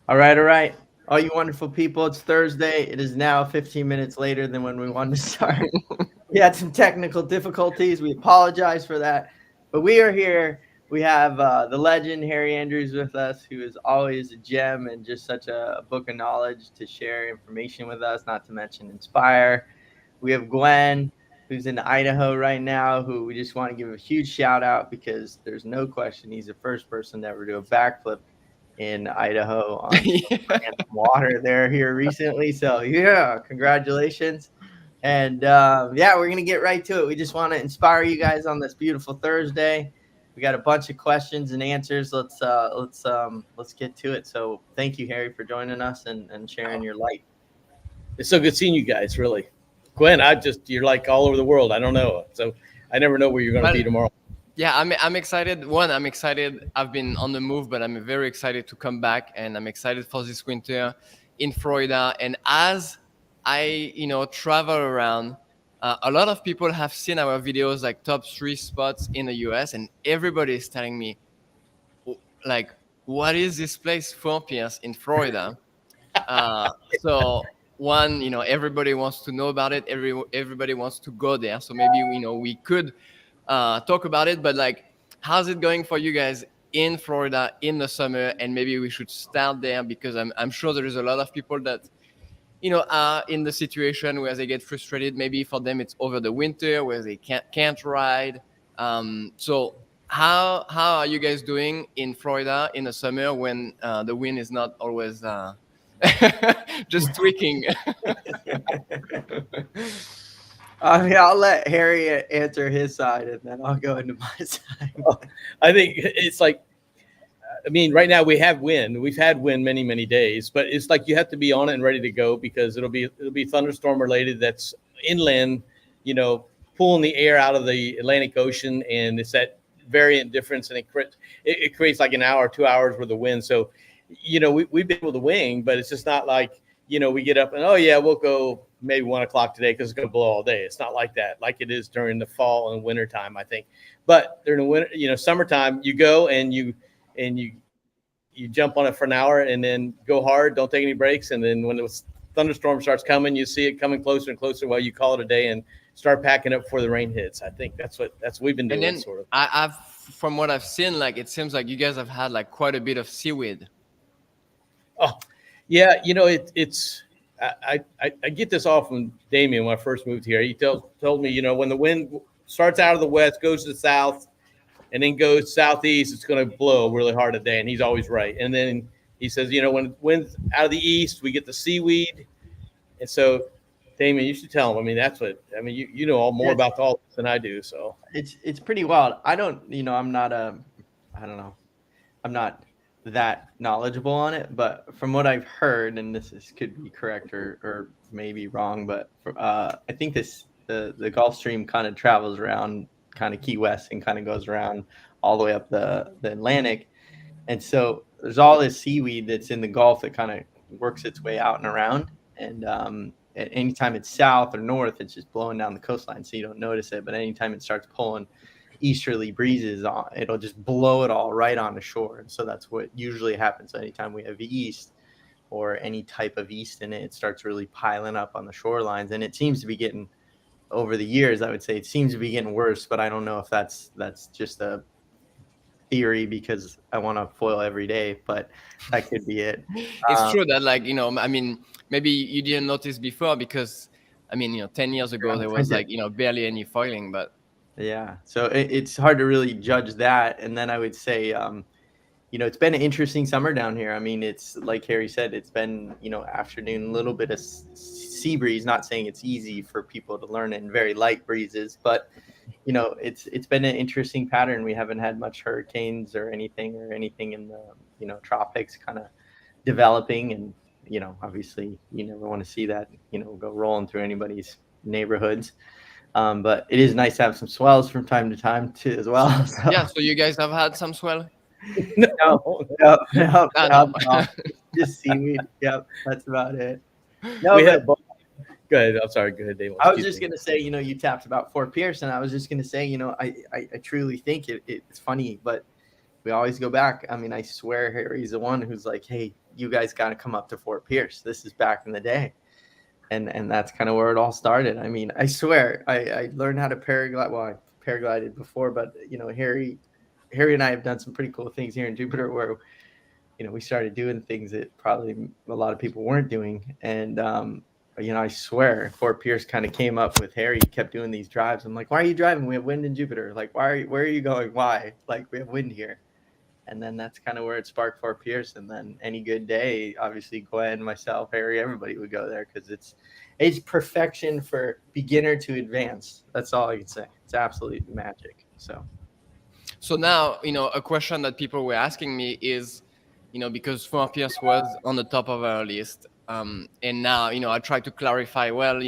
All right, all right. All you wonderful people, it's Thursday. It is now 15 minutes later than when we wanted to start. We had some technical difficulties. We apologize for that. But we are here. We have the legend, Harry Andrews, with us, who is always a gem and just such a book of knowledge to share information with us, not to mention inspire. We have Gwen, who's in Idaho right now, who we just want to give a huge shout out because there's no question he's the first person to ever do a backflip in Idaho on some Yeah. random water there here recently. So yeah, congratulations. And yeah, we're gonna get right to it. We just want to inspire you guys on this beautiful Thursday. We got a bunch of questions and answers. Let's get to it. So thank you, Harry, for joining us and sharing your light. It's so good seeing you guys, really. Gwen, you're like all over the world. I don't know. So I never know where you're going to Well, be tomorrow. yeah, I'm excited. One, I'm excited. I've been on the move, but I'm very excited to come back, and I'm excited for this winter in Florida. And as I travel around, a lot of people have seen our videos, like top three spots in the US, and everybody is telling me, like, what is this place, Fort Pierce in Florida? So one, everybody wants to know about it. Everybody wants to go there. So maybe we could talk about it. But like, how's it going for you guys in Florida in the summer? And maybe we should start there because I'm sure there is a lot of people that are in the situation where they get frustrated. Maybe for them it's over the winter where they can't ride. So how are you guys doing in Florida in the summer when the wind is not always just tweaking? I mean, I'll let Harry answer his side, and then I'll go into my side. I think it's like, I mean, right now we have wind. We've had wind many, many days, but it's like you have to be on it and ready to go because it'll be thunderstorm related. That's inland, pulling the air out of the Atlantic Ocean, and it's that variant difference, and it creates like an hour, 2 hours worth of wind. So, we've been able to wing, but it's just not like we get up and oh yeah, we'll go maybe 1 o'clock today because it's going to blow all day. It's not like that, like it is during the fall and winter time, I think. But during the winter, summertime, you go and you jump on it for an hour and then go hard, don't take any breaks, and then when the thunderstorm starts coming, you see it coming closer and closer while you call it a day and start packing up before the rain hits. I think that's what we've been And doing, then sort of. I've from what I've seen, like it seems like you guys have had like quite a bit of seaweed. Oh, yeah, it's I get this all from Damien when I first moved here. He told me, when the wind starts out of the west, goes to the south, and then goes southeast, it's going to blow really hard today, and he's always right. And then he says, when wind's out of the east, we get the seaweed, and so, Damien, you should tell him. I mean, that's what I mean. You know all more Yes, about all this than I do, so. it's pretty wild. I don't, I'm not I don't know. I'm not that knowledgeable on it, but from what I've heard, and could be correct or maybe wrong, but I think the Gulf Stream kind of travels around kind of Key West and kind of goes around all the way up the Atlantic, and so there's all this seaweed that's in the Gulf that kind of works its way out and around, and at anytime it's south or north, it's just blowing down the coastline, so you don't notice it. But anytime it starts pulling easterly breezes on, it'll just blow it all right on the shore. And so that's what usually happens anytime we have east or any type of east in it. It starts really piling up on the shorelines, and it seems to be getting over the years. I would say it seems to be getting worse, but I don't know if that's just a theory because I want to foil every day, but that could be it. It's Um, true that, like, I mean, maybe you didn't notice before because, I mean, 10 years ago there was like, barely any foiling, but yeah, so it's hard to really judge that. And then I would say, it's been an interesting summer down here. I mean, it's like Harry said, it's been, afternoon, a little bit of sea breeze, not saying it's easy for people to learn in very light breezes, but, it's been an interesting pattern. We haven't had much hurricanes or anything in the, tropics kind of developing. And, obviously you never want to see that, go rolling through anybody's neighborhoods. But it is nice to have some swells from time to time too, as well. yeah. So you guys have had some swell? No, No, no, no, Ah, no, no. no, just seaweed. Yep, that's about it. No, we but had both. Go ahead. I'm sorry. Go ahead, Damien. I was Excuse just me. gonna say, you tapped about Fort Pierce, and I was just gonna say, I truly think it's funny, but we always go back. I mean, I swear Harry's the one who's like, hey, you guys got to come up to Fort Pierce. This is back in the day. And that's kind of where it all started. I mean, I swear I learned how to paraglide. Well, I paraglided before, but Harry and I have done some pretty cool things here in Jupiter where, we started doing things that probably a lot of people weren't doing. And, I swear Fort Pierce kind of came up with Harry. He kept doing these drives. I'm like, why are you driving? We have wind in Jupiter. Like, where are you going? Why? Like, we have wind here. And then that's kind of where it sparked Fort Pierce. And then any good day, obviously Gwen, myself, Harry, everybody would go there because it's perfection for beginner to advanced. That's all I can say. It's absolute magic. So now, a question that people were asking me is, because Fort Pierce was on the top of our list, and now, I try to clarify, well,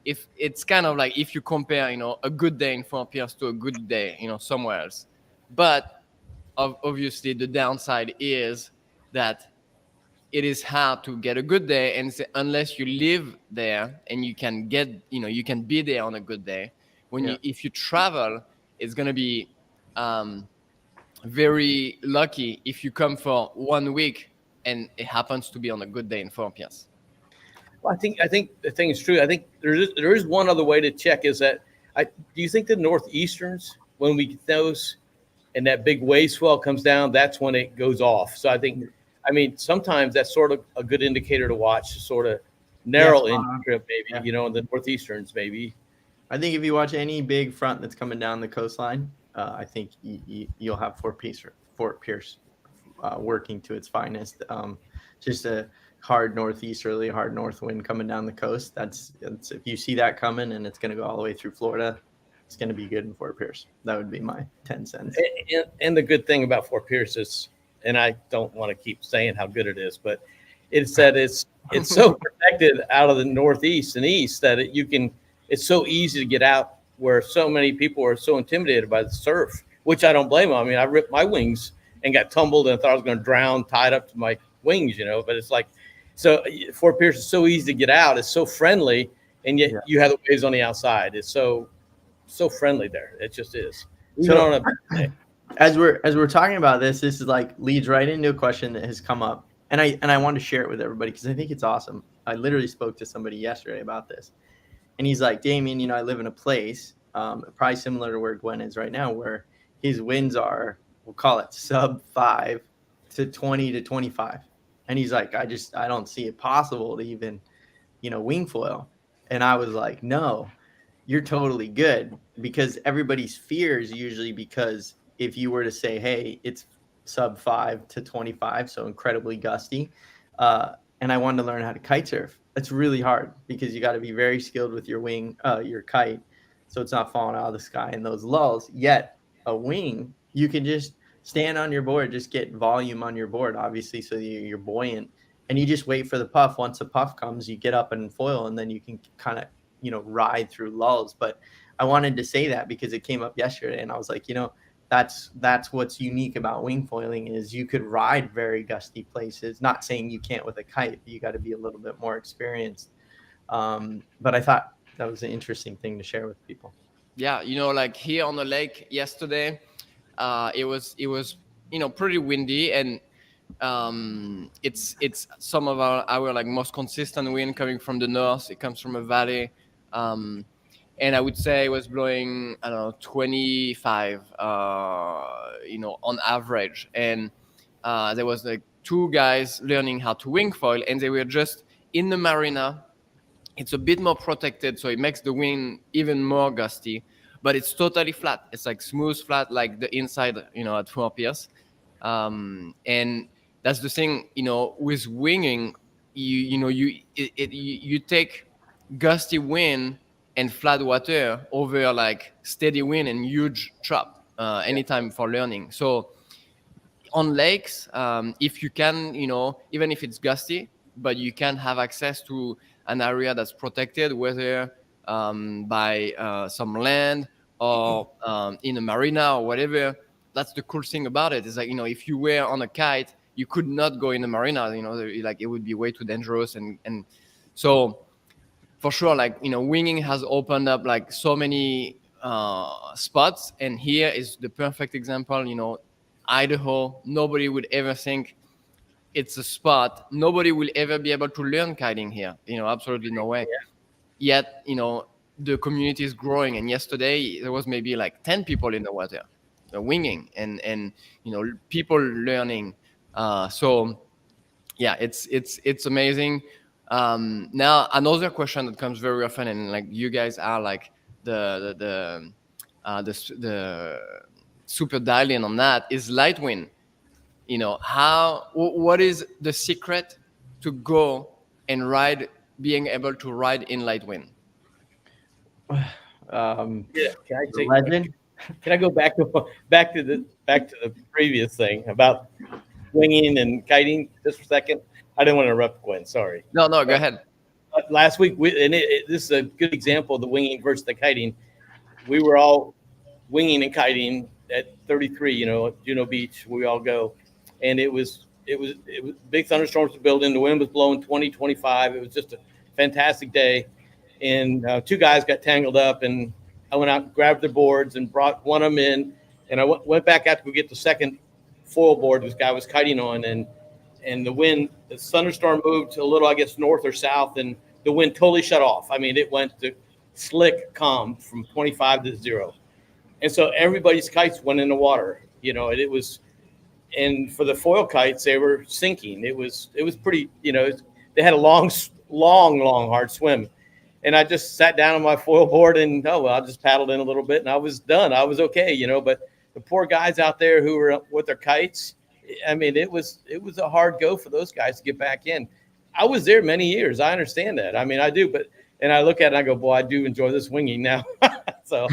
if it's kind of like if you compare, a good day in Fort Pierce to a good day, somewhere else. But obviously the downside is that it is hard to get a good day, and unless you live there and you can get, you can be there on a good day. If you travel, it's going to be very lucky if you come for 1 week and it happens to be on a good day in Fort Pierce. Well, I think the thing is true. I think there is one other way to check is that do you think the northeasterns, when we get those and that big wave swell comes down, that's when it goes off. So I mean, sometimes that's sort of a good indicator to watch, sort of narrow in trip, maybe, in the northeasterns, maybe. I think if you watch any big front that's coming down the coastline, I think you'll have Fort Pierce working to its finest. Just a hard northeasterly, hard north wind coming down the coast. That's if you see that coming and it's going to go all the way through Florida, it's going to be good in Fort Pierce. That would be my 10 cents. And the good thing about Fort Pierce is, and I don't want to keep saying how good it is, but it's that it's so protected out of the northeast and east that it's so easy to get out, where so many people are so intimidated by the surf, which I don't blame them. I mean, I ripped my wings and got tumbled and thought I was going to drown, tied up to my wings, but it's like, so Fort Pierce is so easy to get out. It's so friendly. And yet you have the waves on the outside. It's so friendly there. It just is. As we're talking about this is like leads right into a question that has come up. And I want to share it with everybody because I think it's awesome. I literally spoke to somebody yesterday about this. And he's like, Damien, I live in a place probably similar to where Gwen is right now, where his winds are, we'll call it sub 5 to 20 to 25. And he's like, I don't see it possible to even, wing foil. And I was like, no, you're totally good, because everybody's fear is usually because if you were to say, hey, it's sub 5 to 25, so incredibly gusty, and I wanted to learn how to kite surf, it's really hard because you got to be very skilled with your wing, your kite, so it's not falling out of the sky in those lulls. Yet a wing, you can just stand on your board, just get volume on your board, obviously, so you're buoyant, and you just wait for the puff. Once the puff comes, you get up and foil, and then you can kind of, ride through lulls. But I wanted to say that because it came up yesterday, and I was like, that's what's unique about wing foiling is you could ride very gusty places. Not saying you can't with a kite, but you got to be a little bit more experienced. But I thought that was an interesting thing to share with people. Yeah, like here on the lake yesterday, it was pretty windy, and it's some of our like most consistent wind coming from the north. It comes from a valley. And I would say it was blowing, 25, on average. And there was like 2 guys learning how to wing foil, and they were just in the marina. It's a bit more protected, so it makes the wind even more gusty, but it's totally flat. It's like smooth, flat, like the inside, at Fort Pierce. And that's the thing, with winging, you take gusty wind and flat water over like steady wind and huge drop anytime for learning. So on lakes, if you can, even if it's gusty, but you can have access to an area that's protected, whether by some land or in a marina or whatever. That's the cool thing about it. Is like, if you were on a kite, you could not go in the marina, like it would be way too dangerous. And so for sure, like, winging has opened up like so many spots, and here is the perfect example. Idaho. Nobody would ever think it's a spot. Nobody will ever be able to learn kiting here. Absolutely no way. Yet, the community is growing. And yesterday there was maybe like 10 people in the water winging and people learning. So yeah, it's amazing. Now another question that comes very often, and like you guys are like the super dialed in on that, is light wind. What is the secret to go and ride, being able to ride in light wind? Yeah, Legend. can I go back to the previous thing about winging and kiting just for a second? I didn't want to interrupt Gwen. Sorry. No, go ahead. Last week, this is a good example of the winging versus the kiting. We were all winging and kiting at 33, Juno Beach. We all go, and it was big thunderstorms were building. The wind was blowing 20, 25. It was just a fantastic day, and two guys got tangled up, and I went out and grabbed their boards and brought one of them in, and I went back out to go get the second foil board this guy was kiting on, and the thunderstorm moved a little, I guess, north or south, and the wind totally shut off. I mean, it went to slick calm from 25 to 0. And so everybody's kites went in the water, and for the foil kites, they were sinking. It was pretty, they had a long, hard swim. And I just sat down on my foil board and, I just paddled in a little bit and I was done. I was okay, but the poor guys out there who were with their kites, I mean, it was a hard go for those guys to get back in. I was there many years. I understand that. I mean, I do, and I look at it and I go, boy, I do enjoy this winging now. So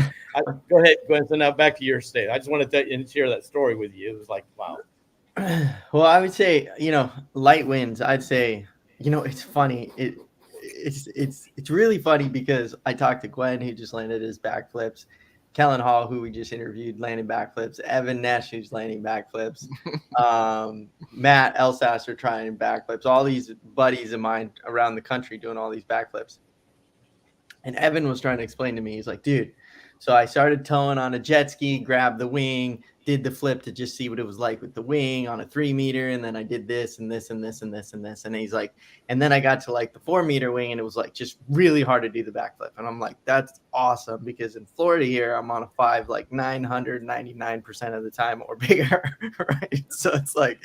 go ahead, Gwen. So now back to your state. I just want to share that story with you. It was like, wow. Well, I would say, light winds, I'd say, it's funny. It's really funny because I talked to Gwen, who just landed his backflips. Kellen Hall, who we just interviewed, landing backflips. Evan Nash, who's landing backflips. Matt Elsasser trying backflips. All these buddies of mine around the country doing all these backflips. And Evan was trying to explain to me, he's like, dude, so I started towing on a jet ski, grabbed the wing, did the flip to just see what it was like with the wing on a 3-meter. And then I did this and this and this and this and this. And he's like, and then I got to like the 4-meter wing and it was like just really hard to do the backflip. And I'm like, that's awesome, because in Florida here, I'm on a 5, like 999% of the time or bigger. Right. So it's like,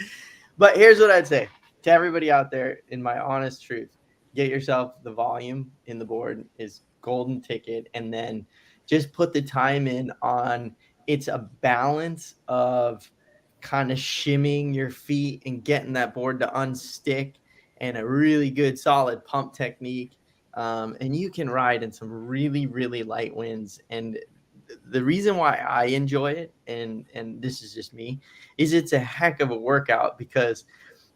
but here's what I'd say to everybody out there, in my honest truth, get yourself the volume in the board is golden ticket. And then just put the time in on, it's a balance of kind of shimming your feet and getting that board to unstick, and a really good solid pump technique. And you can ride in some really, really light winds. And the reason why I enjoy it, and this is just me, is it's a heck of a workout, because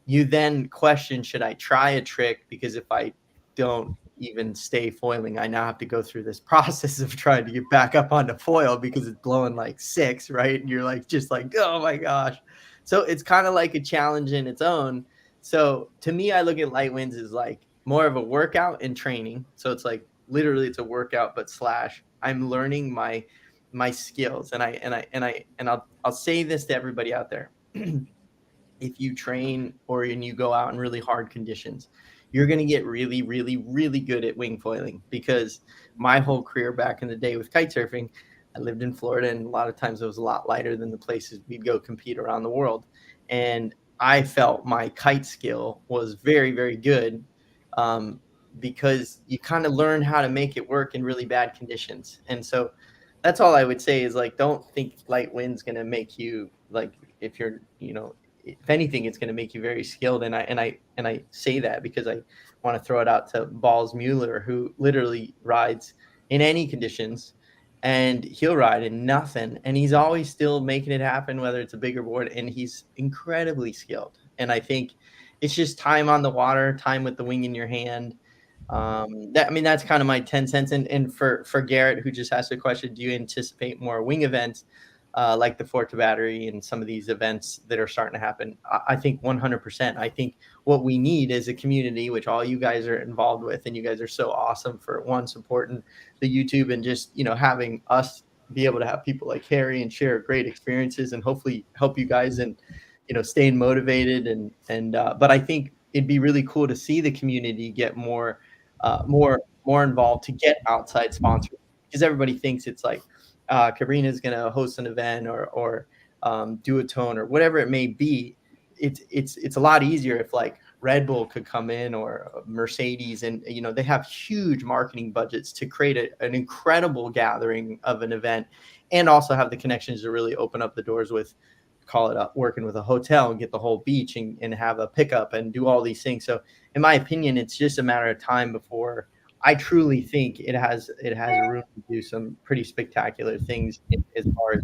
you then question, should I try a trick? Because if I don't even stay foiling, I now have to go through this process of trying to get back up onto foil because it's blowing like 6, right? And you're like, just like, oh my gosh. So it's kind of like a challenge in its own. So to me, I look at light winds as like more of a workout and training. So it's like literally it's a workout, but / I'm learning my skills. And I'll say this to everybody out there. If you train or you go out in really hard conditions, you're going to get really, really, really good at wing foiling, because my whole career back in the day with kite surfing, I lived in Florida, and a lot of times it was a lot lighter than the places we'd go compete around the world. And I felt my kite skill was very, very good, because you kind of learn how to make it work in really bad conditions. And so that's all I would say is, like, don't think light wind's going to make you, like, if you're, if anything, it's going to make you very skilled. And I say that because I want to throw it out to Balls Mueller, who literally rides in any conditions, and he'll ride in nothing. And he's always still making it happen, whether it's a bigger board, and he's incredibly skilled. And I think it's just time on the water, time with the wing in your hand. That's kind of my 10 cents. And for Garrett, who just asked a question, do you anticipate more wing events? Like the Forte Battery and some of these events that are starting to happen? I think 100%. I think what we need is a community, which all you guys are involved with, and you guys are so awesome for supporting the YouTube and just, having us be able to have people like Harry and share great experiences and hopefully help you guys and staying motivated and but I think it'd be really cool to see the community get more involved to get outside sponsors because everybody thinks it's like Karina's gonna host an event or do a tone or whatever it may be. It's a lot easier if like Red Bull could come in or Mercedes, and they have huge marketing budgets to create an incredible gathering of an event, and also have the connections to really open up the doors with, call it up, working with a hotel and get the whole beach and have a pickup and do all these things. So in my opinion, it's just a matter of time before I truly think it has room to do some pretty spectacular things as far as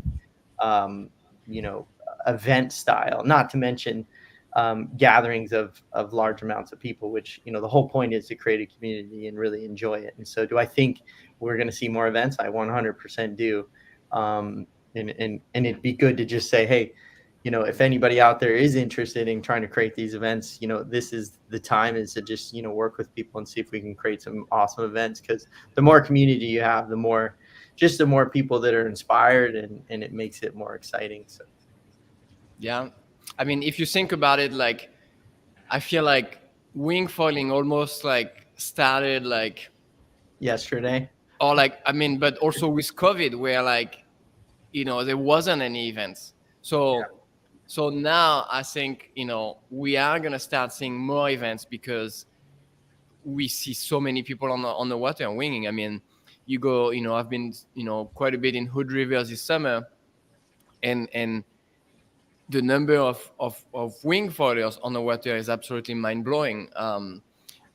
event style, not to mention gatherings of large amounts of people, which the whole point is to create a community and really enjoy it. And so do I think we're going to see more events? I 100% do. And it'd be good to just say, hey, if anybody out there is interested in trying to create these events, this is the time, is to just work with people and see if we can create some awesome events, because the more community you have, the more people that are inspired, and it makes it more exciting. So yeah, I mean, if you think about it, like, I feel like wing foiling almost like started like yesterday, or like, I mean, but also with COVID, where like, there wasn't any events. So now I think, we are going to start seeing more events because we see so many people on the water winging. I mean, you go, I've been, quite a bit in Hood River this summer, and the number of wing foilers on the water is absolutely mind blowing.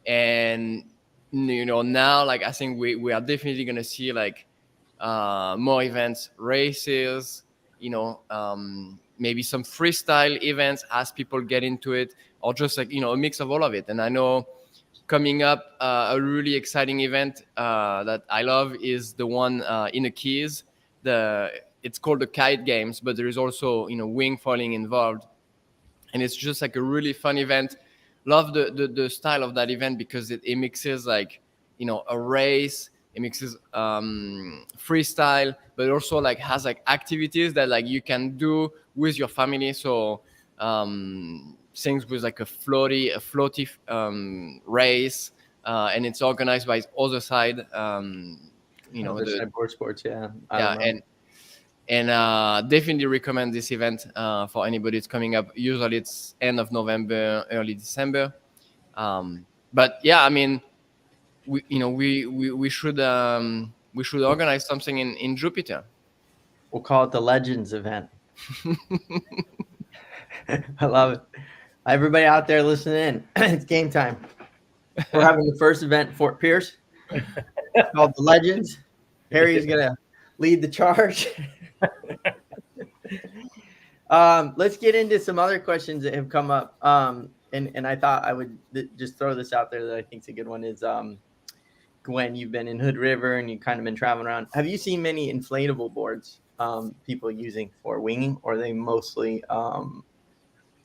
And now, like, I think we are definitely going to see like more events, races, maybe some freestyle events as people get into it, or just like a mix of all of it. And I know coming up, a really exciting event that I love is the one in the Keys. It's called the Kite Games, but there is also wing foiling involved, and it's just like a really fun event. Love the style of that event because it mixes like a race, it mixes freestyle, but also like has like activities that like you can do with your family. So things with like a floaty race, and it's organized by Other Side. Other Side Board Sports, yeah. And definitely recommend this event for anybody. It's coming up. Usually it's end of November, early December. But yeah, I mean, we should organize something in Jupiter. We'll call it the Legends event. I love it. Everybody out there listening in, it's game time. We're having the first event in Fort Pierce called the Legends. Harry is going to lead the charge. Let's get into some other questions that have come up. And I thought I would just throw this out there that I think is a good one is, Gwen, you've been in Hood River and you've kind of been traveling around. Have you seen many inflatable boards people using for winging, or are they mostly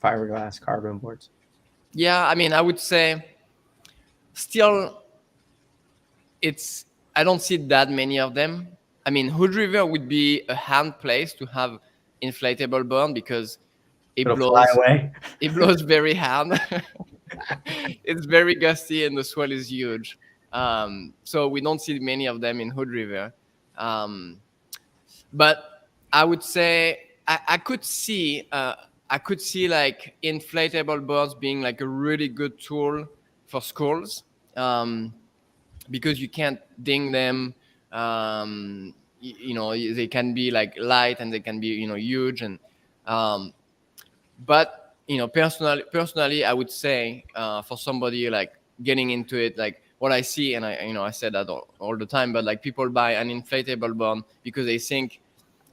fiberglass carbon boards? Yeah, I mean, I would say still I don't see that many of them. I mean, Hood River would be a hand place to have inflatable board because It'll fly away. It blows very hard. It's very gusty and the swell is huge. So we don't see many of them in Hood River. But I would say I could see like inflatable boards being like a really good tool for schools, because you can't ding them. They can be like light and they can be huge, and but personally I would say for somebody like getting into it, like what I see, and I said that all the time, but like people buy an inflatable board because they think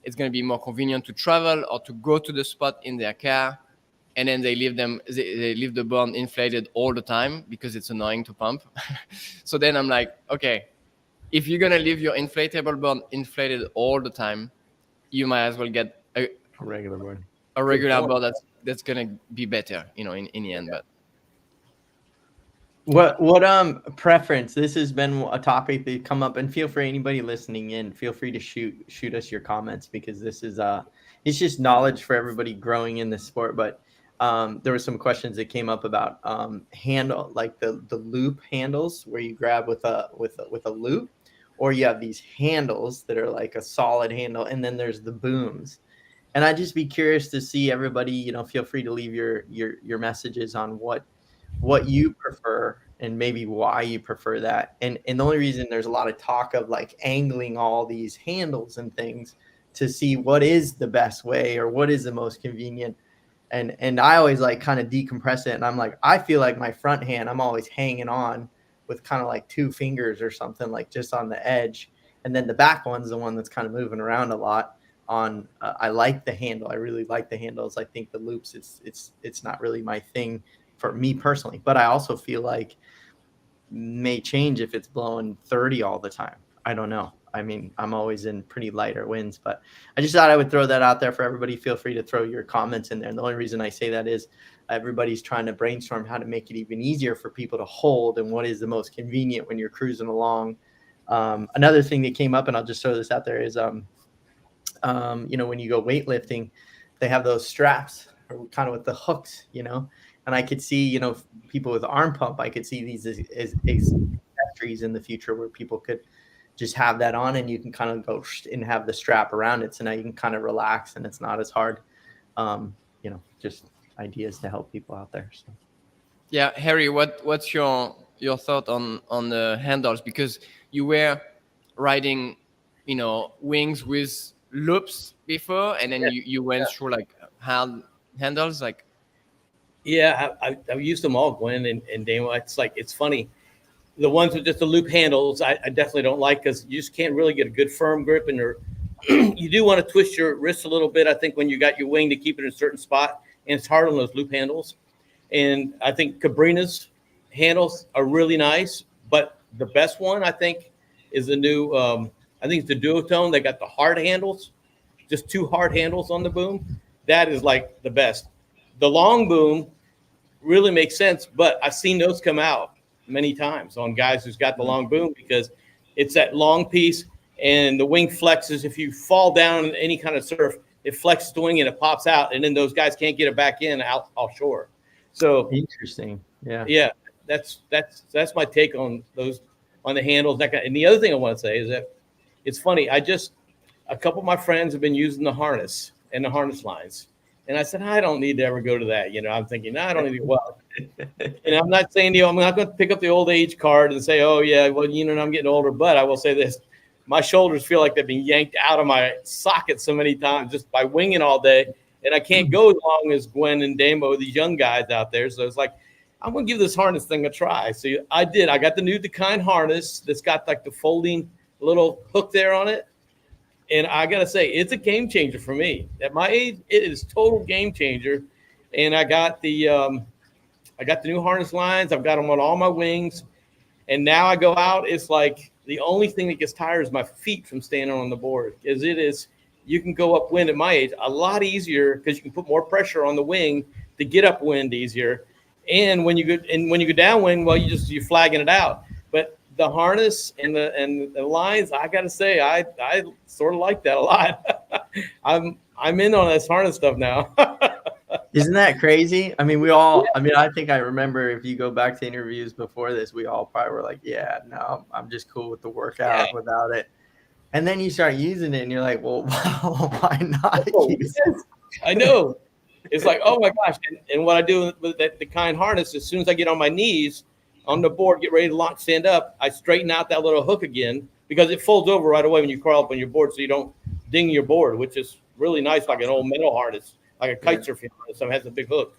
it's going to be more convenient to travel or to go to the spot in their car, and then they leave the board inflated all the time because it's annoying to pump. So then I'm like, okay, if you're going to leave your inflatable board inflated all the time, you might as well get a regular board. A regular board that's going to be better, in the end. But What preference? This has been a topic that come up, and feel free, anybody listening in, feel free to shoot us your comments, because this is it's just knowledge for everybody growing in this sport. But there were some questions that came up about handle, like the loop handles where you grab with a loop, or you have these handles that are like a solid handle, and then there's the booms. And I'd just be curious to see everybody, feel free to leave your messages on what you prefer and maybe why you prefer that. And the only reason there's a lot of talk of like angling all these handles and things to see what is the best way or what is the most convenient. And I always like kind of decompress it. And I'm like, I feel like my front hand, I'm always hanging on with kind of like two fingers or something, like just on the edge. And then the back one's the one that's kind of moving around a lot on. I like the handle. I really like the handles. I think the loops, it's not really my thing for me personally, but I also feel like may change if it's blowing 30 all the time. I don't know. I mean, I'm always in pretty lighter winds, but I just thought I would throw that out there for everybody. Feel free to throw your comments in there. And the only reason I say that is everybody's trying to brainstorm how to make it even easier for people to hold and what is the most convenient when you're cruising along. Another thing that came up, and I'll just throw this out there, is when you go weightlifting, they have those straps kind of with the hooks, and I could see, people with arm pump, I could see these as accessories in the future where people could just have that on, and you can kind of go and have the strap around it. So now you can kind of relax and it's not as hard. Just ideas to help people out there. So. Yeah, Harry, what's your thought on the handles? Because you were riding, wings with loops before, and then you went through like handles, like. Yeah, I've used them all, Gwen and Damo. It's funny. The ones with just the loop handles, I definitely don't like, because you just can't really get a good firm grip, and you do want to twist your wrists a little bit, I think, when you got your wing to keep it in a certain spot, and it's hard on those loop handles. And I think Cabrina's handles are really nice, but the best one, I think, is the new, I think it's the Duotone. They got the hard handles, just two hard handles on the boom. That is like the best. The long boom really makes sense, but I've seen those come out many times on guys who's got the long boom, because it's that long piece and the wing flexes. If you fall down in any kind of surf, it flexes the wing and it pops out, and then those guys can't get it back in out offshore. So interesting. Yeah. That's my take on those, on the handles. And the other thing I want to say is that it's funny. A couple of my friends have been using the harness and the harness lines. And I said, I don't need to ever go to that. I'm thinking, no, I don't need to. Well, and I'm not saying, I'm not going to pick up the old age card and say, oh, yeah, well, I'm getting older. But I will say this. My shoulders feel like they've been yanked out of my socket so many times just by winging all day. And I can't go as long as Gwen and Damo, these young guys out there. So it's like, I'm going to give this harness thing a try. So I did. I got the new Kind harness that's got like the folding little hook there on it. And I got to say, it's a game changer for me. At my age, it is total game changer. And I got the new harness lines. I've got them on all my wings. And now I go out. It's like the only thing that gets tired is my feet from standing on the board. Because you can go upwind at my age a lot easier, because you can put more pressure on the wing to get upwind easier. And when you go downwind, well, you're flagging it out. But the harness and the lines, I got to say, I sort of like that a lot. I'm in on this harness stuff now. Isn't that crazy? I mean, I think I remember, if you go back to interviews before this, we all probably were like, yeah, no, I'm just cool with the workout without it. And then you start using it and you're like, well, why not use it? I know. It's like, oh my gosh. And what I do with the Kind harness, as soon as I get on my knees on the board, get ready to stand up, I straighten out that little hook again, because it folds over right away when you crawl up on your board, so you don't ding your board, which is really nice, like an old metal harness, like a kite surfing harness. So it has a big hook.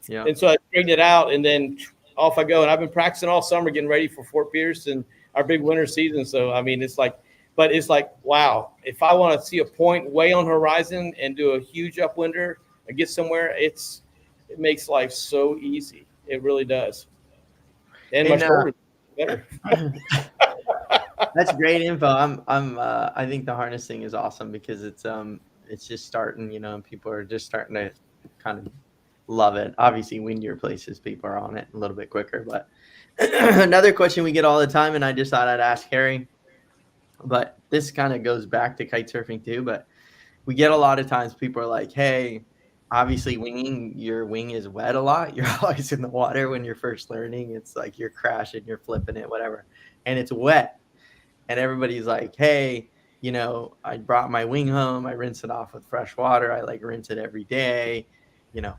Yeah. And so I straighten it out, and then off I go. And I've been practicing all summer, getting ready for Fort Pierce and our big winter season. So, I mean, it's like, wow, if I want to see a point way on horizon and do a huge upwinder and get somewhere, it makes life so easy. It really does. And my shoulders better. That's great info. I think the harness thing is awesome, because it's just starting, and people are just starting to kind of love it. Obviously, windier places, people are on it a little bit quicker. But another question we get all the time, and I just thought I'd ask Harry, but this kind of goes back to kite surfing too. But we get a lot of times people are like, hey, obviously winging, your wing is wet a lot. You're always in the water when you're first learning. It's like you're crashing, you're flipping it, whatever. And it's wet. And everybody's like, hey, you know, I brought my wing home. I rinse it off with fresh water. I like rinse it every day. You know,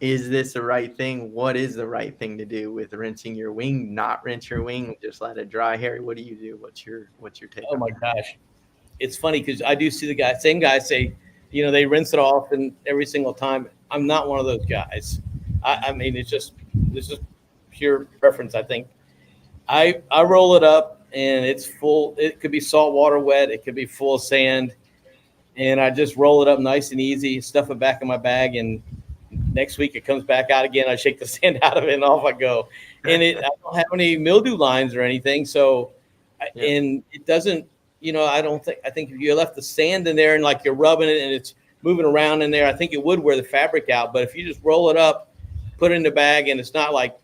is this the right thing? What is the right thing to do with rinsing your wing? Not rinse your wing, just let it dry. Harry, what do you do? What's your take? Oh my gosh. It's funny because I do see the same guys say, you know, they rinse it off and every single time. I'm not one of those guys. I mean, this is pure preference. I think I roll it up and it's full. It could be salt water wet. It could be full of sand. And I just roll it up nice and easy, stuff it back in my bag. And next week it comes back out again. I shake the sand out of it and off I go. And I don't have any mildew lines or anything. So, and it doesn't, you know, I think if you left the sand in there and like you're rubbing it and it's moving around in there, I think it would wear the fabric out. But if you just roll it up, put it in the bag, and it's not like,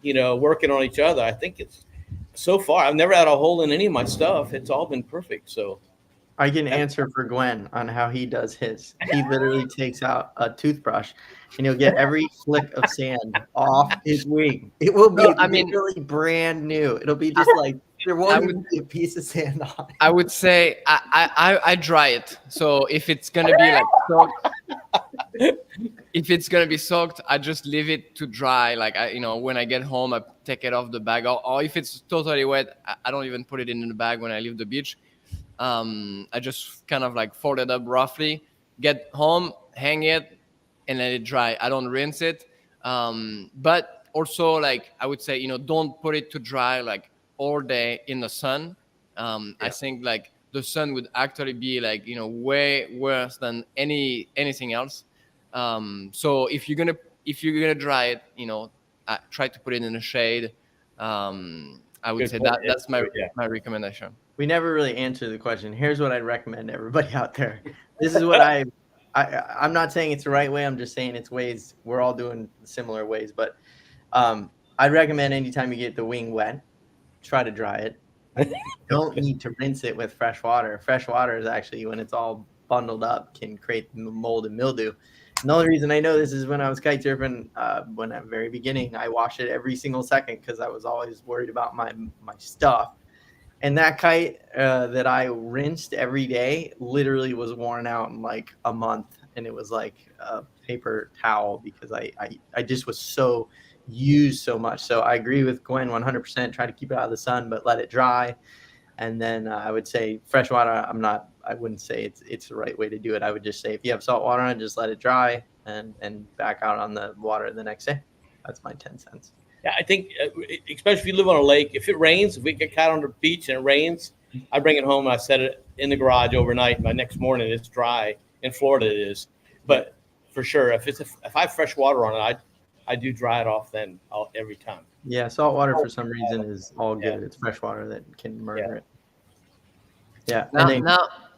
you know, working on each other, I think it's so far, I've never had a hole in any of my stuff. It's all been perfect. So I can answer for Gwen on how he does his. He literally takes out a toothbrush and he'll get every flick of sand off his wing. It will be literally brand new. It'll be just like there won't even be a piece of sand on it. I would say I dry it. So if it's gonna be like soaked, if it's gonna be soaked, I just leave it to dry. Like when I get home, I take it off the bag. Or if it's totally wet, I don't even put it in the bag when I leave the beach. I just kind of like fold it up roughly, get home, hang it, and let it dry. I don't rinse it. But also, like I would say, don't put it to dry like all day in the sun. I think like the sun would actually be like, way worse than anything else. So if you're gonna dry it, try to put it in the shade. I would say that's my recommendation. We never really answered the question. Here's what I'd recommend to everybody out there. This is what I'm not saying it's the right way. I'm just saying it's ways we're all doing similar ways. But I'd recommend anytime you get the wing wet, try to dry it. You don't need to rinse it with fresh water. Fresh water is actually, when it's all bundled up, can create mold and mildew. And the only reason I know this is when I was kite surfing, when at the very beginning, I washed it every single second because I was always worried about my stuff. And that kite that I rinsed every day literally was worn out in like a month. And it was like a paper towel because I just was so used so much. So I agree with Gwen 100%. Try to keep it out of the sun, but let it dry. And then I would say fresh water, I wouldn't say it's the right way to do it. I would just say if you have salt water on it, just let it dry and back out on the water the next day. That's my 10 cents. Yeah, I think, especially if you live on a lake, if it rains, if we get caught on the beach and it rains, I bring it home and I set it in the garage overnight. By next morning, it's dry. In Florida, it is. But for sure, if I have fresh water on it, I do dry it off then every time. Yeah, salt water for some reason is all good. It's fresh water that can murder it. Yeah.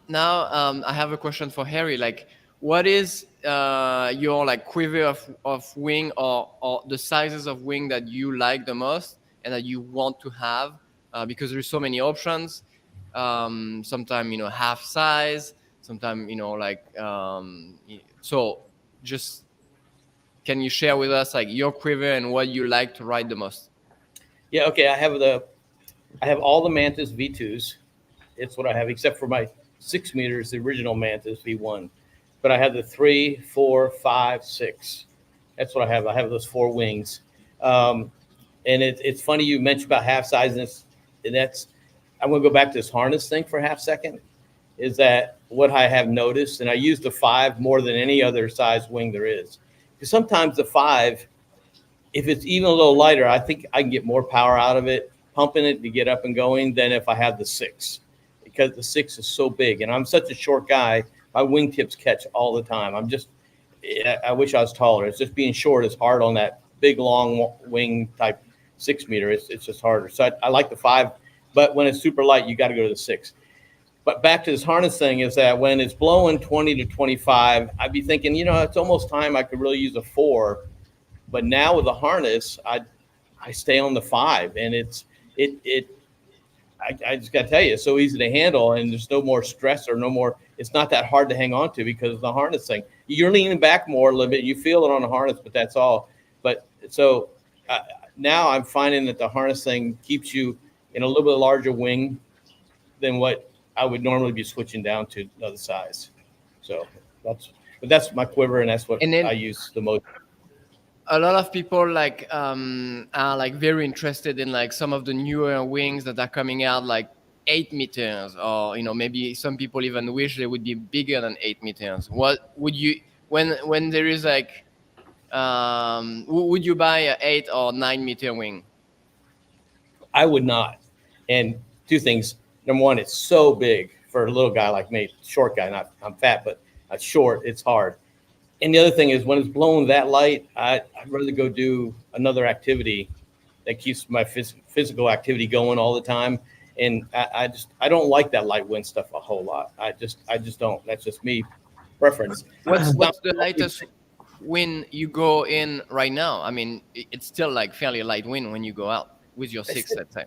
Now, I have a question for Harry. Like, what is your like quiver of wing or the sizes of wing that you like the most and that you want to have? Because there's so many options. Sometimes half size. Sometimes so just can you share with us like your quiver and what you like to ride the most? Yeah. Okay. I have all the Mantis V2s. It's what I have, except for my 6 meters, the original Mantis V1. But I have the 3, 4, 5, 6. That's what I have. I have those 4 wings. And it's funny you mentioned about half size, and that's I'm going to go back to this harness thing for a half second. Is that what I have noticed? And I use the 5 more than any other size wing there is. Because sometimes the 5, if it's even a little lighter, I think I can get more power out of it, pumping it to get up and going, than if I have the 6. Because the 6 is so big. And I'm such a short guy. My wingtips catch all the time. I wish I was taller. It's just being short is hard on that big, long wing type 6 meter. It's just harder. So I like the 5, but when it's super light, you got to go to the 6. But back to this harness thing is that when it's blowing 20 to 25, I'd be thinking, it's almost time I could really use a 4. But now with the harness, I stay on the 5, and I just got to tell you, it's so easy to handle, and there's no more stress or no more. It's not that hard to hang on to because of the harness thing. You're leaning back more a little bit. You feel it on the harness, but that's all. But so now I'm finding that the harness thing keeps you in a little bit larger wing than what I would normally be switching down to another size. So that's my quiver, and that's what I use the most. A lot of people are like very interested in like some of the newer wings that are coming out, like 8 meters, or maybe some people even wish they would be bigger than 8 meters. What would you, when there is like, would you buy a 8 or 9 meter wing? I would not. And two things. Number one, it's so big for a little guy like me, short guy. I'm fat, but short. It's hard. And the other thing is when it's blowing that light, I'd rather go do another activity that keeps my physical activity going all the time. And I don't like that light wind stuff a whole lot. I just don't. That's just me preference. What's the lightest wind you go in right now? I mean, it's still like fairly light wind when you go out with your 6, let's say.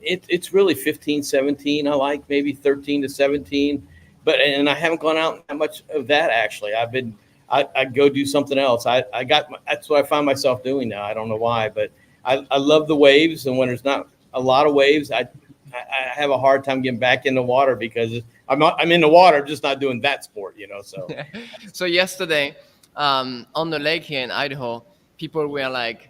It's really 15, 17. I like maybe 13 to 17, and I haven't gone out that much of that actually. I go do something else. That's what I find myself doing now. I don't know why, but I love the waves. And when there's not a lot of waves, I have a hard time getting back in the water because I'm in the water, just not doing that sport, so. So yesterday on the lake here in Idaho, people were like,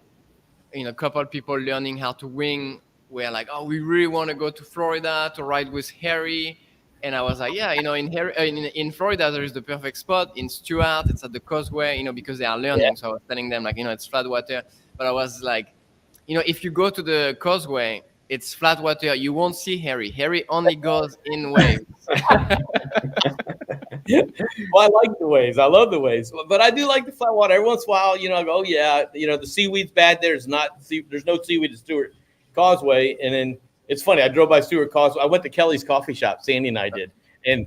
a couple of people learning how to wing were like, oh, we really want to go to Florida to ride with Harry. And I was like, yeah, in Florida, there is the perfect spot. In Stuart, it's at the Causeway, because they are learning. Yeah. So I was telling them, like, it's flat water. But I was like, if you go to the Causeway, it's flat water. You won't see Harry. Harry only goes in waves. Well, I like the waves. I love the waves. But I do like the flat water. Every once in a while, I go, oh, yeah, the seaweed's bad. There's no seaweed at Stuart Causeway. And then it's funny. I drove by Stuart Causeway. I went to Kelly's coffee shop. Sandy and I did. And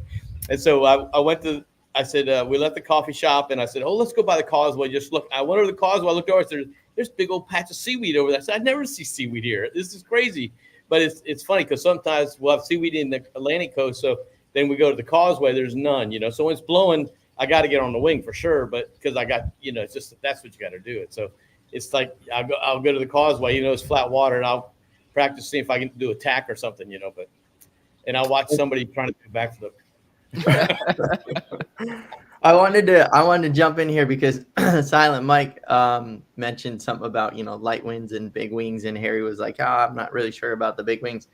so I went to, I said, we left the coffee shop and I said, oh, let's go by the Causeway. Just look. I went over the Causeway. I looked over. There's big old patch of seaweed over there. I said, I never see seaweed here. This is crazy. But it's funny because sometimes we'll have seaweed in the Atlantic coast. So then we go to the Causeway. There's none, So when it's blowing, I got to get on the wing for sure. But because I got, it's just, that's what you got to do it. So it's like, I'll go to the Causeway, it's flat water, and I'll practice, see if I can do a tack or something, and I'll watch somebody trying to do a backflip. I wanted to jump in here because Silent Mike mentioned something about, light winds and big wings. And Harry was like, I'm not really sure about the big wings.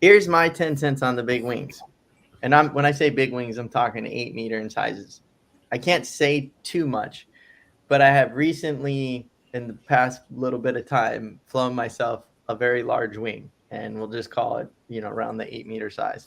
Here's my 10 cents on the big wings. And when I say big wings, I'm talking 8 meter in sizes. I can't say too much, but I have recently, in the past little bit of time, flown myself a very large wing, and we'll just call it, around the 8 meter size.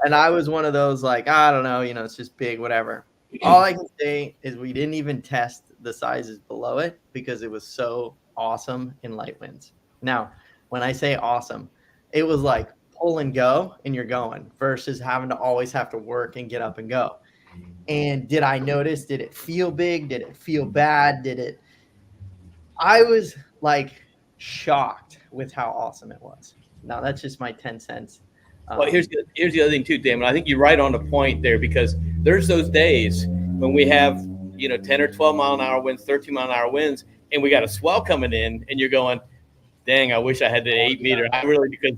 And I was one of those like, I don't know, it's just big, whatever. All I can say is we didn't even test the sizes below it because it was so awesome in light winds. Now, when I say awesome, it was like pull and go and you're going versus having to always have to work and get up and go. And did I notice, did it feel big? Did it feel bad? I was like shocked with how awesome it was. Now that's just my 10 cents. Well, here's the other thing too, Damon. I think you're right on the point there because there's those days when we have 10 or 12 mile an hour winds, 13 mile an hour winds, and we got a swell coming in, and you're going, dang, I wish I had the 8 meter. I really, because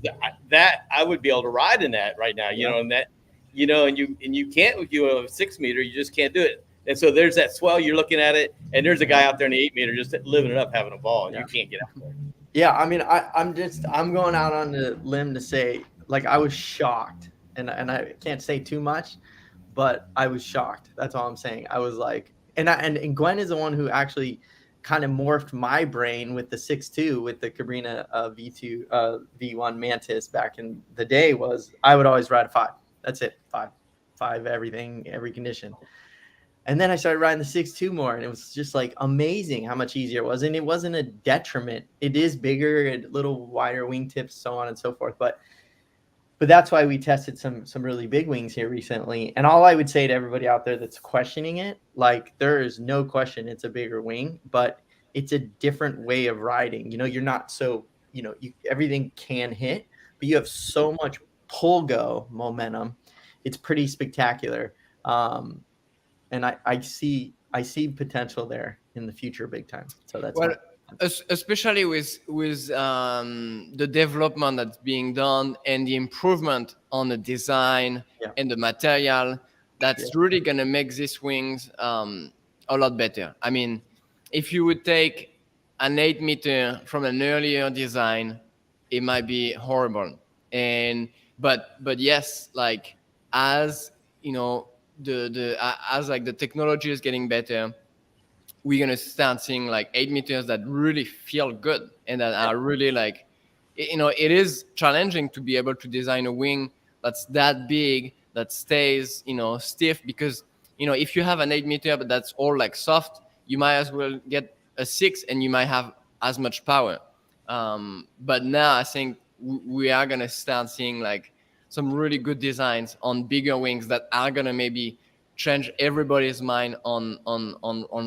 I would be able to ride in that right now, and that, and you can't with a 6 meter, you just can't do it. And so there's that swell, you're looking at it, and there's a guy out there in the 8 meter just living it up, having a ball, and you can't get out there. Yeah, I mean, I'm going out on the limb to say, like, I was shocked, and I can't say too much, but I was shocked. That's all I'm saying. I was like, and Gwen is the one who actually kind of morphed my brain with the 6.2 with the Cabrina V1 Mantis back in the day. Was I would always ride a 5. That's it, 5 everything, every condition. And then I started riding the 6.2 more, and it was just like amazing how much easier it was. And it wasn't a detriment. It is bigger, a little wider wingtips, so on and so forth. But but that's why we tested some really big wings here recently. And all I would say to everybody out there that's questioning it, like there is no question it's a bigger wing, but it's a different way of riding. You're not so, everything can hit, but you have so much pull go momentum. It's pretty spectacular. And I see potential there in the future big time. So that's Well, especially with the development that's being done and the improvement on the design Yeah. and the material, that's really gonna make these wings a lot better. I mean, if you would take an 8 meter from an earlier design, it might be horrible. And but yes, like as you know, as like the technology is getting better, we're gonna start seeing like 8 meters that really feel good and that are really like, it is challenging to be able to design a wing that's that big that stays stiff, because if you have an 8 meter but that's all like soft, you might as well get a 6 and you might have as much power. But now I think we are gonna start seeing like some really good designs on bigger wings that are gonna maybe change everybody's mind on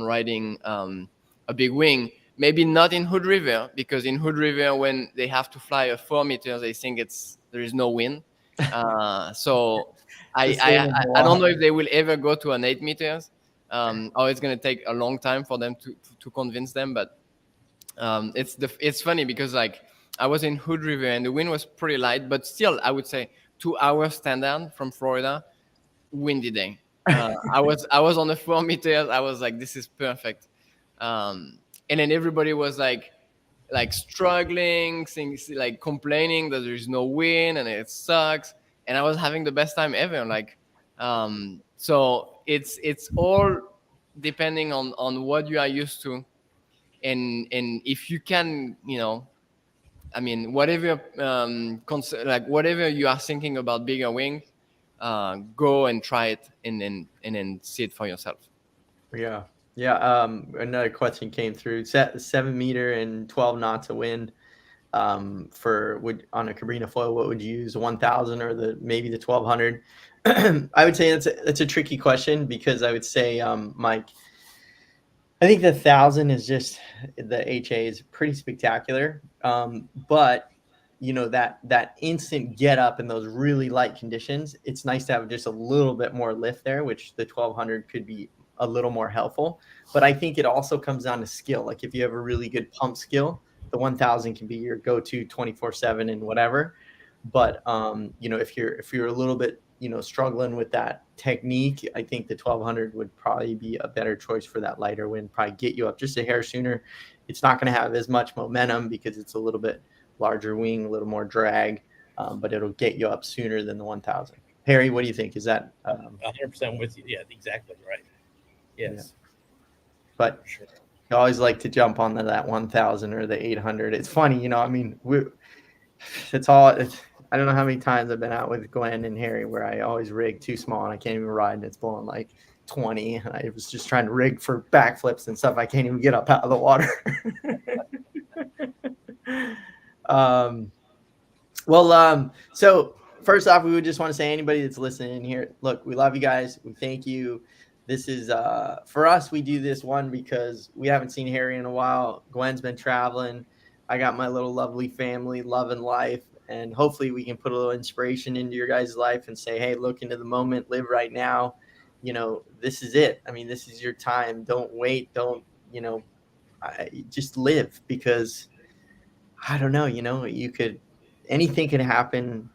riding a big wing. Maybe not in Hood River, because in Hood River, when they have to fly a 4 meter, they think there is no wind. So I don't know if they will ever go to an 8 meters, or it's gonna take a long time for them to convince them. But it's funny because like I was in Hood River and the wind was pretty light, but still I would say 2 hour standard from Florida, windy day. I was on the 4 meters. I was like, this is perfect. And then everybody was like struggling, things like complaining that there is no wind and it sucks. And I was having the best time ever. Like, so it's all depending on what you are used to, and if you can, I mean, whatever like whatever you are thinking about bigger wings, go and try it and then see it for yourself. Yeah. Yeah. Another question came through. 7 meter and 12 knots of wind. On a Cabrini foil, what would you use? 1,000 or maybe the 1,200? I would say that's a tricky question, because I would say, Mike, I think the 1,000 is just, the HA is pretty spectacular. But that instant get up in those really light conditions, it's nice to have just a little bit more lift there, which the 1,200 could be a little more helpful. But I think it also comes down to skill. Like if you have a really good pump skill, the 1,000 can be your go-to 24/7 and whatever. But if you're a little bit struggling with that technique, I think the 1,200 would probably be a better choice for that lighter wind. Probably get you up just a hair sooner. It's not going to have as much momentum because it's a little bit larger wing, a little more drag, but it'll get you up sooner than the 1,000. Harry, what do you think? Is that 100% with you? Yeah, exactly right. Yes. Yeah. But sure. I always like to jump on that 1,000 or the 800. It's funny, I mean, I don't know how many times I've been out with Gwen and Harry where I always rig too small and I can't even ride, and it's blowing like 20. And I was just trying to rig for backflips and stuff. I can't even get up out of the water. So first off, we would just want to say, anybody that's listening here, look, we love you guys. We thank you. This is for us, we do this one because we haven't seen Harry in a while. Gwen's been traveling. I got my little lovely family, loving life, and hopefully we can put a little inspiration into your guys' life and say, hey, look into the moment, live right now. This is it. I mean, this is your time. Don't wait. Don't, just live, because I don't know, anything can happen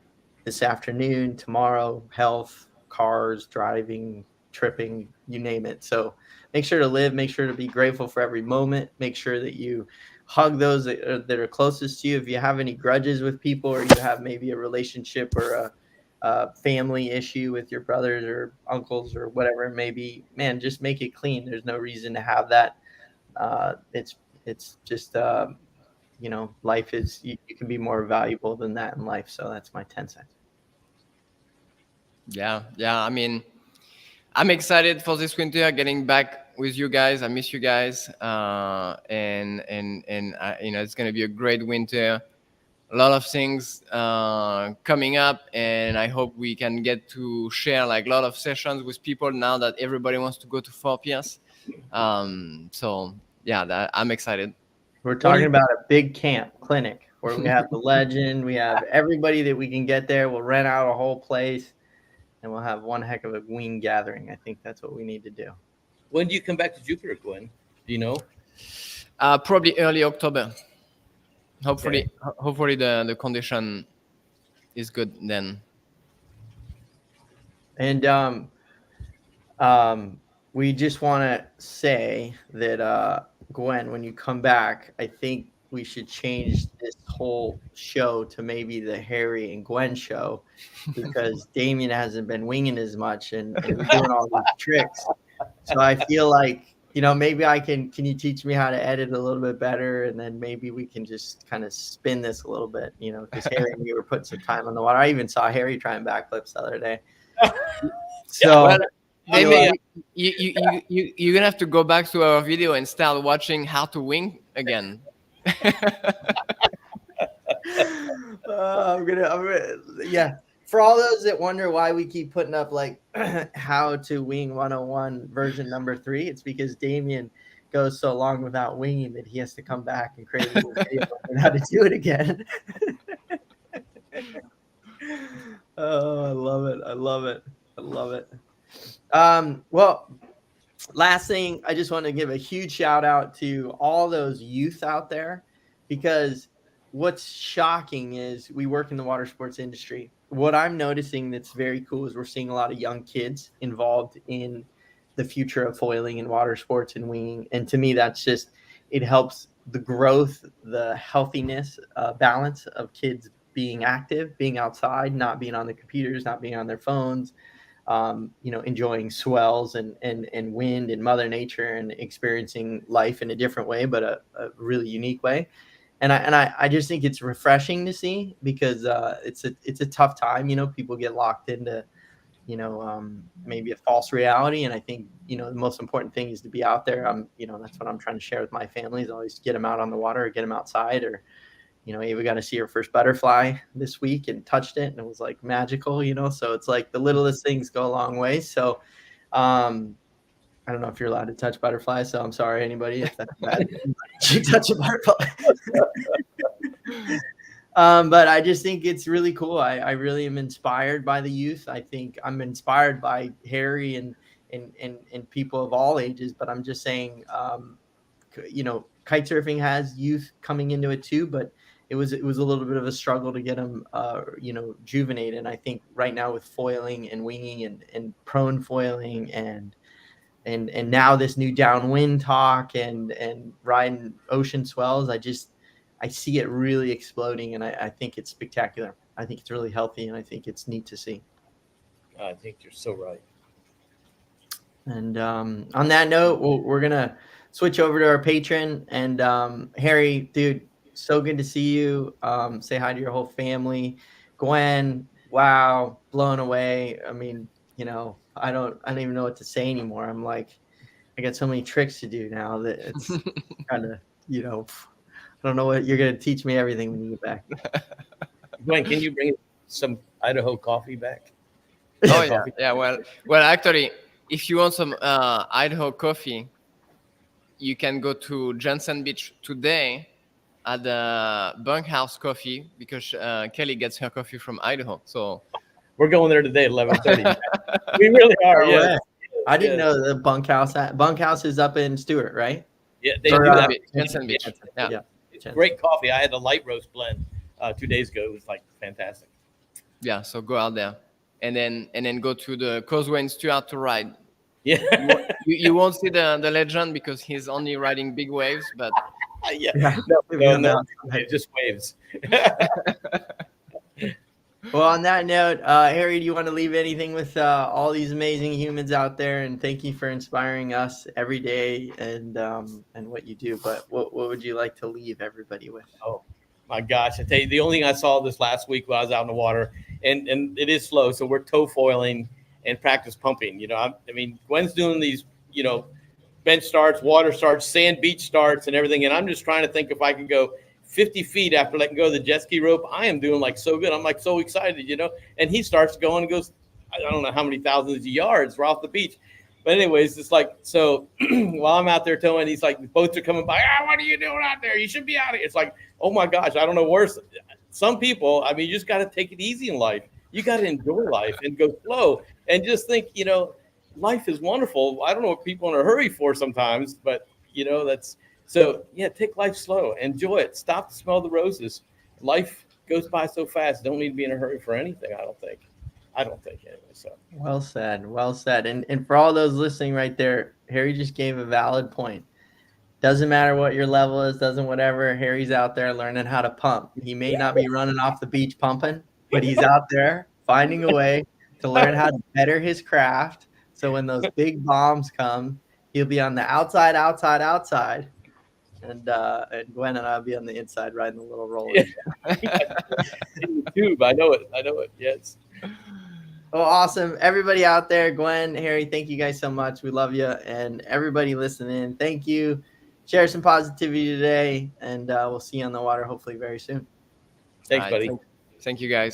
this afternoon, tomorrow, health, cars, driving, tripping, you name it. So make sure to live, make sure to be grateful for every moment, make sure that you hug those that are closest to you. If you have any grudges with people, or you have maybe a relationship or a family issue with your brothers or uncles or whatever it may be, man, just make it clean. There's no reason to have that. It's just, life is, you can be more valuable than that in life. So that's my 10 cents. Yeah. I mean, I'm excited for this winter, getting back with you guys. I miss you guys, and it's gonna be a great winter. a lot of things coming up, and I hope we can get to share like a lot of sessions with people now that everybody wants to go to Fort Pierce. So yeah, I'm excited. We're talking about a big camp clinic where we have the legend, we have everybody that we can get there. We'll rent out a whole place, and we'll have one heck of a wing gathering. I think that's what we need to do. When do you come back to Jupiter, Gwen? Do you know? Probably early October. Hopefully the condition is good then. And we just want to say that Gwen, when you come back, I think we should change this whole show to maybe the Harry and Gwen show, because Damien hasn't been winging as much and we're doing all these tricks. So I feel like, maybe can you teach me how to edit a little bit better? And then maybe we can just kind of spin this a little bit, because Harry and me were putting some time on the water. I even saw Harry trying backflips the other day. So Damien, you're gonna have to go back to our video and start watching how to wing again. Yeah. For all those that wonder why we keep putting up like how to wing 101 version number 3, it's because Damien goes so long without winging that he has to come back and create a new video on how to do it again. Oh, I love it. I love it. I love it. Well, last thing, I just want to give a huge shout out to all those youth out there, because what's shocking is we work in the water sports industry. What I'm noticing that's very cool is we're seeing a lot of young kids involved in the future of foiling and water sports and winging. And to me, that's just, it helps the growth, the healthiness, balance of kids being active, being outside, not being on the computers, not being on their phones, enjoying swells and wind and Mother Nature and experiencing life in a different way, but a really unique way. And I just think it's refreshing to see, because it's a tough time. People get locked into, maybe a false reality. And I think, the most important thing is to be out there. That's what I'm trying to share with my family, is always get them out on the water, or get them outside, or, Ava got to see her first butterfly this week and touched it, and it was like magical, so it's like the littlest things go a long way. So, I don't know if you're allowed to touch butterflies, so I'm sorry, anybody, if that's bad. You touch a butterfly. But I just think it's really cool. I really am inspired by the youth. I think I'm inspired by Harry and people of all ages, but I'm just saying, kite surfing has youth coming into it too, but it was a little bit of a struggle to get them, juvenated. And I think right now with foiling and winging and prone foiling and now this new downwind talk and riding ocean swells, I see it really exploding, and I think it's spectacular. I think it's really healthy, and I think it's neat to see. I think you're so right. And on that note, we're gonna switch over to our patron. And Harry, dude, so good to see you. Say hi to your whole family. Gwen, wow, blown away. I mean, I don't even know what to say anymore. I'm like, I got so many tricks to do now that it's kind of, I don't know what you're going to teach me everything when you get back. Gwen, can you bring some Idaho coffee back? Oh yeah. Yeah. Well, actually, if you want some Idaho coffee, you can go to Johnson Beach today at the Bunkhouse Coffee, because Kelly gets her coffee from Idaho. So we're going there today at 11:30. We really are. Oh, yeah. I didn't know the bunkhouse is up in Stewart, right? Yeah, they do that. Johnson Beach. Yeah. It's great coffee. I had the light roast blend 2 days ago. It was like fantastic. Yeah, so go out there and then go to the Causeway in Stewart to ride. Yeah. You won't see the legend because he's only riding big waves, but no, just waves. Well, on that note, Harry, do you want to leave anything with all these amazing humans out there? And thank you for inspiring us every day and what you do. But what would you like to leave everybody with? Oh, my gosh. I tell you, the only thing I saw this last week while I was out in the water, and it is slow, so we're toe foiling and practice pumping. I mean, Gwen's doing these, bench starts, water starts, sand beach starts and everything. And I'm just trying to think if I can go 50 feet after letting go of the jet ski rope, I am doing like so good. I'm like so excited, and he starts going and goes, I don't know how many thousands of yards. We're off the beach. But anyways, it's like, so while I'm out there towing, he's like, the boats are coming by. What are you doing out there? You should be out of here. It's like, oh my gosh, I don't know worse. Some people, I mean, you just got to take it easy in life. You got to enjoy life and go slow and just think, life is wonderful. I don't know what people are in a hurry for sometimes, but that's, so yeah, take life slow, enjoy it. Stop to smell the roses. Life goes by so fast. Don't need to be in a hurry for anything. I don't think anyway. So well said. And for all those listening right there, Harry just gave a valid point. Doesn't matter what your level is, doesn't whatever. Harry's out there learning how to pump. He may not be running off the beach pumping, but he's out there finding a way to learn how to better his craft. So when those big bombs come, he'll be on the outside. And Gwen and I'll be on the inside riding the little roller. In the tube, I know it. Yes. Oh, awesome. Everybody out there, Gwen, Harry, thank you guys so much. We love you. And everybody listening, thank you. Share some positivity today, and we'll see you on the water hopefully very soon. Thanks, buddy. Thank you, guys.